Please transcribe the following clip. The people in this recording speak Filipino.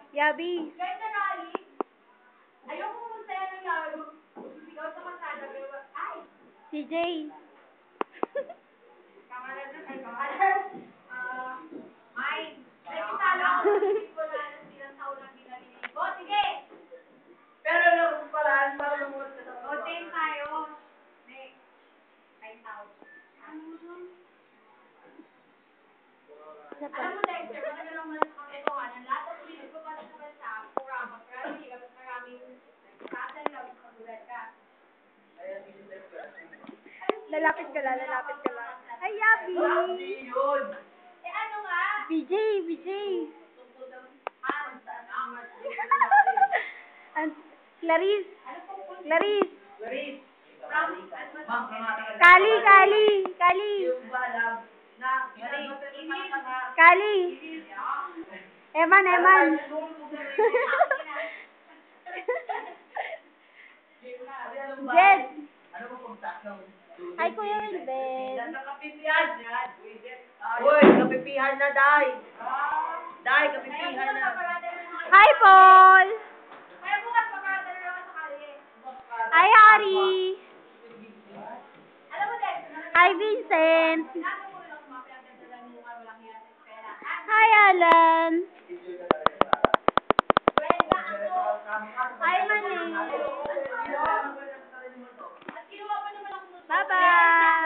Yabi. Guys, sa rally, ayoko pumunta yan ng laro. Sigaw sa kasada, pero, ay! CJ. Kamaran na, ay, kamaran. Ay, nakikitala ako sa hindi ko na silang taon lang binaliligo. Sige! Pero lang pala, para lumuwas ka sa O, team tayo. Next. Ay, tao. Alam mo, Dexter, matagal lang malas kang ito, ng lahat ng pilit ko para sa bansa, purama, maraming kasan lang, kagulat ka. Lalapit ka lang, lalapit ka lang. Ay, Yabi. Hindi yun! Eh, ano nga? BJ, BJ. And Clarice. Clarice. Clarice! Kali, Kali, Kali. Yung balam na Kali. Eman, Eman. Jed. Ano mo kung takang? Hi, Kuya Wilben. Nakapipihan yan. Uy, kapipihan na, Day. Day, kapipihan na. Hi, Paul. Kaya bukas magkakadala naman sa kalye. Hi, Ari. Alam mo, Dexter, Hi, Vincent. nasa mo lang mga pinagdadalan mo ka walang hiya sa espera. Hi, Alan. Kwenta ako. Hi, Mani. At kinuha pa naman ako Bye-bye.